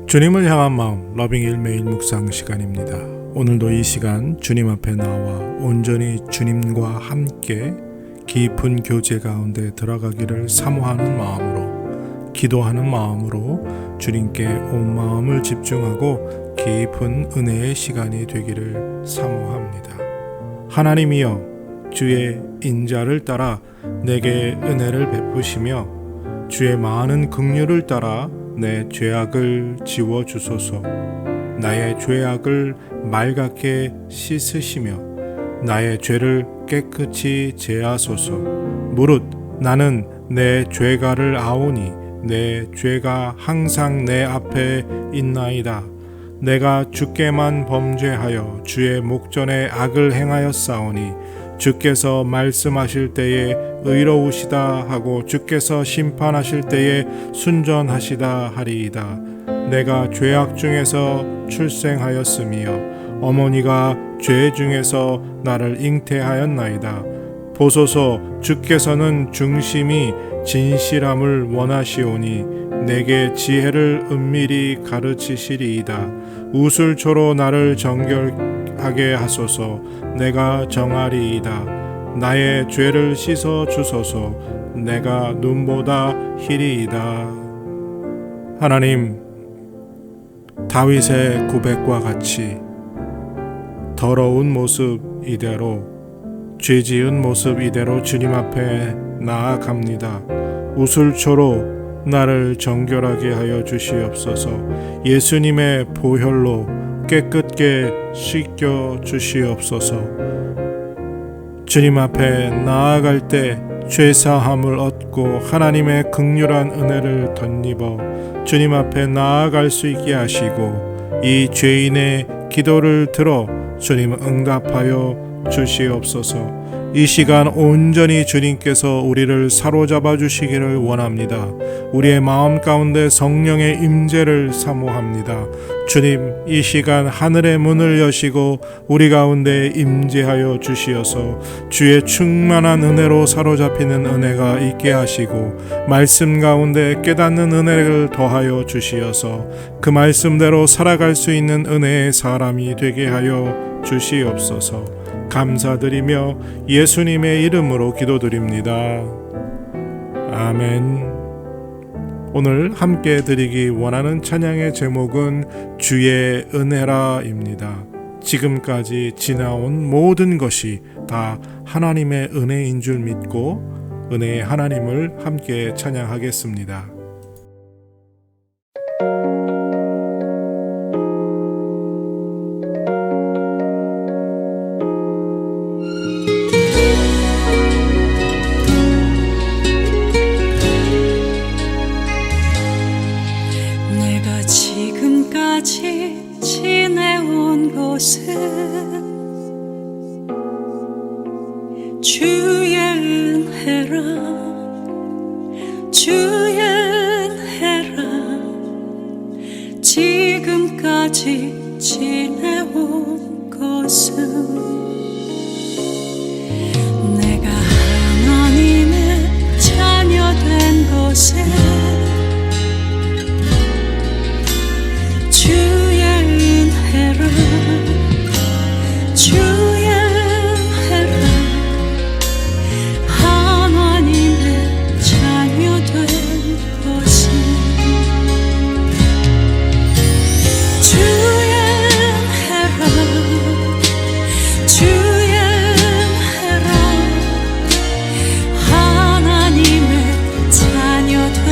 주님을 향한 마음 러빙 일매일 묵상 시간입니다. 오늘도 이 시간 주님 앞에 나와 온전히 주님과 함께 깊은 교제 가운데 들어가기를 사모하는 마음으로, 기도하는 마음으로 주님께 온 마음을 집중하고 깊은 은혜의 시간이 되기를 사모합니다. 하나님이여, 주의 인자를 따라 내게 은혜를 베푸시며 주의 많은 긍휼을 따라 내 죄악을 지워주소서. 나의 죄악을 맑게 씻으시며 나의 죄를 깨끗이 제하소서. 무릇 나는 내 죄가를 아오니 내 죄가 항상 내 앞에 있나이다. 내가 주께만 범죄하여 주의 목전에 악을 행하였사오니 주께서 말씀하실 때에 의로우시다 하고 주께서 심판하실 때에 순전하시다 하리이다. 내가 죄악 중에서 출생하였으며 어머니가 죄 중에서 나를 잉태하였나이다. 보소서, 주께서는 중심이 진실함을 원하시오니 내게 지혜를 은밀히 가르치시리이다. 우술초로 나를 정결하게 하소서. 내가 정하리이다. 나의 죄를 씻어 주소서. 내가 눈보다 희리이다. 하나님, 다윗의 고백과 같이 더러운 모습 이대로, 죄 지은 모습 이대로 주님 앞에 나아갑니다. 우술초로 나를 정결하게 하여 주시옵소서. 예수님의 보혈로 깨끗게 씻겨 주시옵소서. 주님 앞에 나아갈 때 죄사함을 얻고 하나님의 긍휼한 은혜를 덧입어 주님 앞에 나아갈 수 있게 하시고 이 죄인의 기도를 들어 주님 응답하여 주시옵소서. 이 시간 온전히 주님께서 우리를 사로잡아 주시기를 원합니다. 우리의 마음 가운데 성령의 임재를 사모합니다. 주님, 이 시간 하늘의 문을 여시고 우리 가운데 임재하여 주시어서 주의 충만한 은혜로 사로잡히는 은혜가 있게 하시고 말씀 가운데 깨닫는 은혜를 더하여 주시어서 그 말씀대로 살아갈 수 있는 은혜의 사람이 되게 하여 주시옵소서. 감사드리며 예수님의 이름으로 기도드립니다. 아멘. 오늘 함께 드리기 원하는 찬양의 제목은 주의 은혜라입니다. 지금까지 지나온 모든 것이 다 하나님의 은혜인 줄 믿고 은혜의 하나님을 함께 찬양하겠습니다. 지금까지 지내온 곳은 주의 은혜라, 주의 은혜라. 지금까지 지내온 곳은 내가 하나님의 자녀 된 곳에 주의 은혜라, 주의 은혜라. 하나님의 자녀 된 것은 주의 은혜라, 주의 은혜라. 하나님의 자녀 된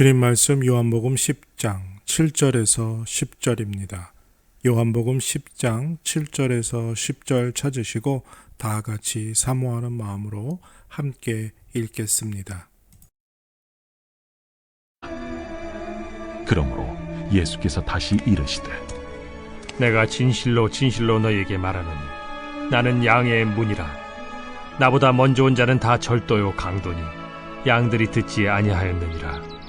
주님 말씀 요한복음 10장 7절에서 10절입니다. 요한복음 10장 7절에서 10절 찾으시고 다 같이 사모하는 마음으로 함께 읽겠습니다. 그러므로 예수께서 다시 이르시되 내가 진실로 진실로 너희에게 말하노니 나는 양의 문이라. 나보다 먼저 온 자는 다 절도요 강도니 양들이 듣지 아니하였느니라.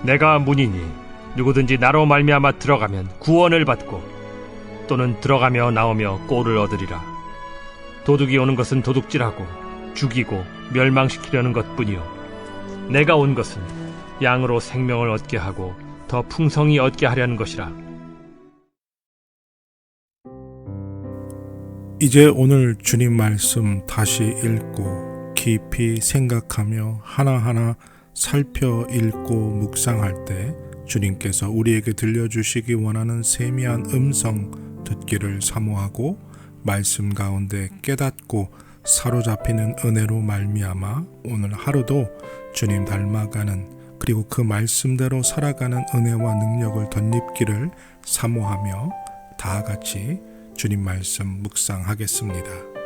내가 문이니 누구든지 나로 말미암아 들어가면 구원을 받고 또는 들어가며 나오며 꼴을 얻으리라. 도둑이 오는 것은 도둑질하고 죽이고 멸망시키려는 것뿐이요 내가 온 것은 양으로 생명을 얻게 하고 더 풍성히 얻게 하려는 것이라. 이제 오늘 주님 말씀 다시 읽고 깊이 생각하며 하나하나 살펴 읽고 묵상할 때 주님께서 우리에게 들려주시기 원하는 세미한 음성 듣기를 사모하고 말씀 가운데 깨닫고 사로잡히는 은혜로 말미암아 오늘 하루도 주님 닮아가는 그리고 그 말씀대로 살아가는 은혜와 능력을 덧입기를 사모하며 다 같이 주님 말씀 묵상하겠습니다.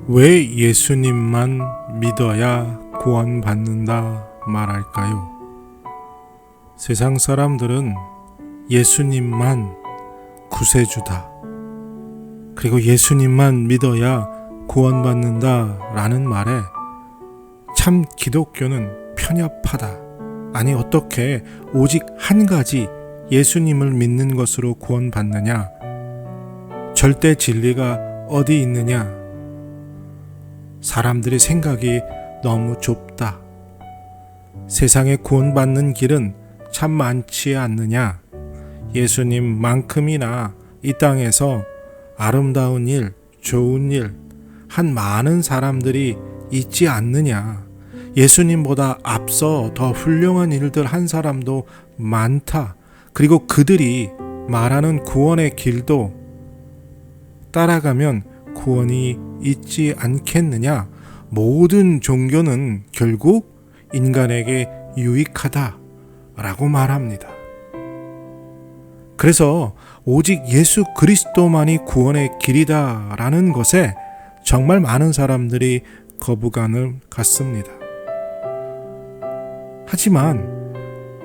왜 예수님만 믿어야 구원받는다 말할까요? 세상 사람들은 예수님만 구세주다. 그리고 예수님만 믿어야 구원받는다 라는 말에 참 기독교는 편협하다. 아니 어떻게 오직 한 가지 예수님을 믿는 것으로 구원받느냐? 절대 진리가 어디 있느냐? 사람들의 생각이 너무 좁다. 세상에 구원받는 길은 참 많지 않느냐? 예수님만큼이나 이 땅에서 아름다운 일, 좋은 일 한 많은 사람들이 있지 않느냐? 예수님보다 앞서 더 훌륭한 일들 한 사람도 많다. 그리고 그들이 말하는 구원의 길도 따라가면 구원이 있지 않겠느냐? 모든 종교는 결국 인간에게 유익하다 라고 말합니다. 그래서 오직 예수 그리스도만이 구원의 길이다 라는 것에 정말 많은 사람들이 거부감을 갖습니다. 하지만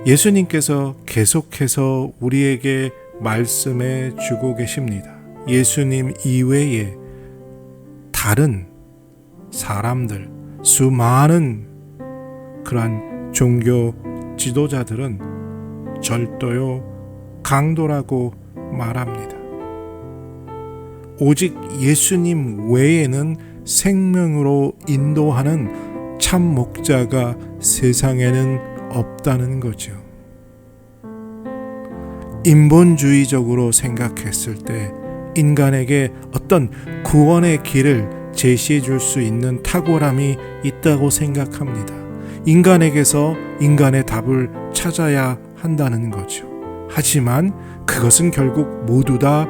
예수님께서 계속해서 우리에게 말씀해 주고 계십니다. 예수님 이외에 다른 사람들, 수많은 그러한 종교 지도자들은 절도요, 강도라고 말합니다. 오직 예수님 외에는 생명으로 인도하는 참 목자가 세상에는 없다는 거죠. 인본주의적으로 생각했을 때 인간에게 어떤 구원의 길을 제시해 줄 수 있는 탁월함이 있다고 생각합니다. 인간에게서 인간의 답을 찾아야 한다는 거죠. 하지만 그것은 결국 모두 다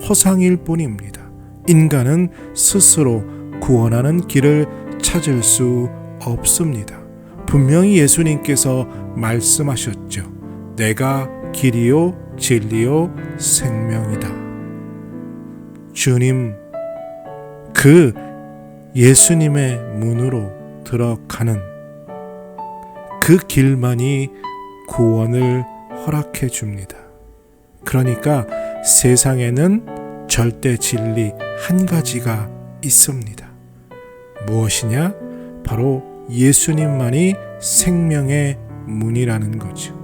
허상일 뿐입니다. 인간은 스스로 구원하는 길을 찾을 수 없습니다. 분명히 예수님께서 말씀하셨죠. 내가 길이요 진리요 생명이다. 주님, 그 예수님의 문으로 들어가는 그 길만이 구원을 허락해 줍니다. 그러니까 세상에는 절대 진리 한 가지가 있습니다. 무엇이냐? 바로 예수님만이 생명의 문이라는 거죠.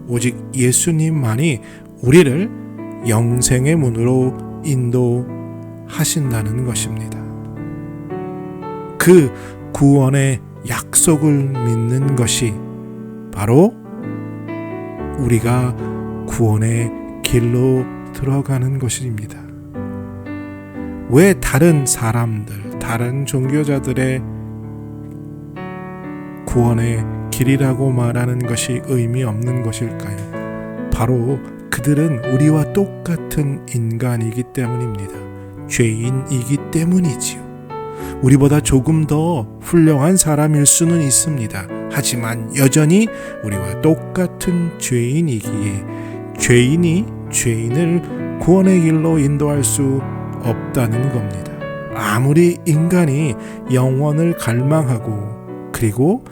오직 예수님만이 우리를 영생의 문으로 인도하신다는 것입니다. 그 구원의 약속을 믿는 것이 바로 우리가 구원의 길로 들어가는 것입니다. 왜 다른 사람들, 다른 종교자들의 구원의 길이라고 말하는 것이 의미 없는 것일까요? 바로 그들은 우리와 똑같은 인간이기 때문입니다. 죄인이기 때문이지요. 우리보다 조금 더 훌륭한 사람일 수는 있습니다. 하지만 여전히 우리와 똑같은 죄인이기에 죄인이 죄인을 구원의 길로 인도할 수 없다는 겁니다. 아무리 인간이 영원을 갈망하고 그리고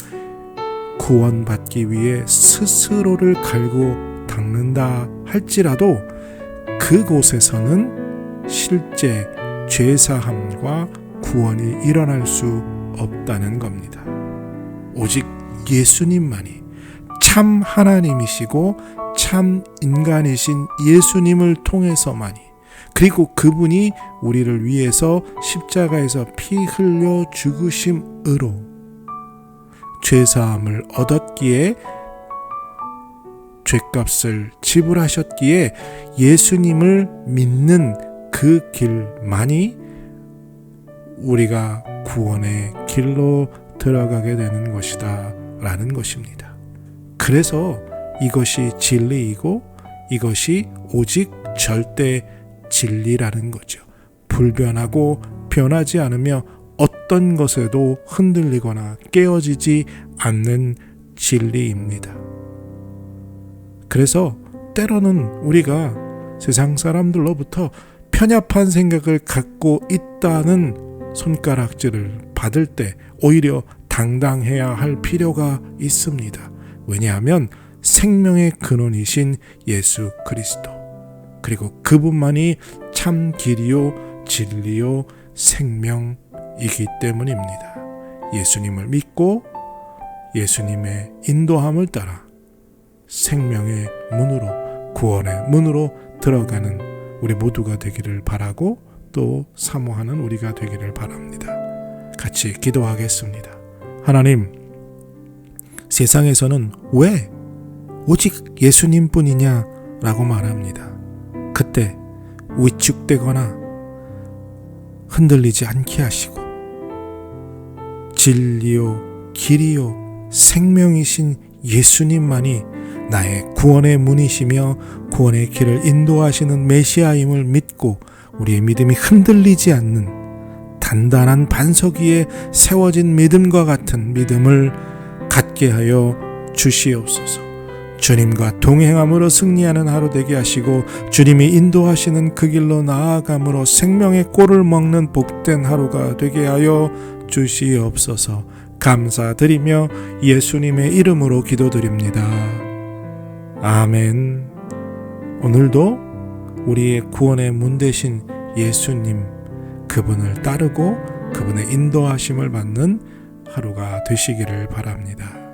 구원받기 위해 스스로를 갈고 닦는다 할지라도 그곳에서는 실제 죄사함과 구원이 일어날 수 없다는 겁니다. 오직 예수님만이 참 하나님이시고 참 인간이신 예수님을 통해서만이, 그리고 그분이 우리를 위해서 십자가에서 피 흘려 죽으심으로 죄사함을 얻었기에, 죄값을 지불하셨기에 예수님을 믿는 그 길만이 우리가 구원의 길로 들어가게 되는 것이다 라는 것입니다. 그래서 이것이 진리이고 이것이 오직 절대 진리라는 거죠. 불변하고 변하지 않으며 어떤 것에도 흔들리거나 깨어지지 않는 진리입니다. 그래서 때로는 우리가 세상 사람들로부터 편협한 생각을 갖고 있다는 손가락질을 받을 때 오히려 당당해야 할 필요가 있습니다. 왜냐하면 생명의 근원이신 예수 그리스도, 그리고 그분만이 참 길이요 진리요 생명이기 때문입니다. 예수님을 믿고 예수님의 인도함을 따라 생명의 문으로, 구원의 문으로 들어가는 우리 모두가 되기를 바라고 또 사모하는 우리가 되기를 바랍니다. 같이 기도하겠습니다. 하나님, 세상에서는 왜 오직 예수님뿐이냐 라고 말합니다. 그때 위축되거나 흔들리지 않게 하시고 진리요 길이요 생명이신 예수님만이 나의 구원의 문이시며 구원의 길을 인도하시는 메시아임을 믿고 우리의 믿음이 흔들리지 않는 단단한 반석 위에 세워진 믿음과 같은 믿음을 갖게 하여 주시옵소서. 주님과 동행함으로 승리하는 하루 되게 하시고 주님이 인도하시는 그 길로 나아감으로 생명의 꼴을 먹는 복된 하루가 되게 하여 주시옵소서. 감사드리며 예수님의 이름으로 기도드립니다. 아멘. 오늘도 우리의 구원의 문 되신 예수님, 그분을 따르고 그분의 인도하심을 받는 하루가 되시기를 바랍니다.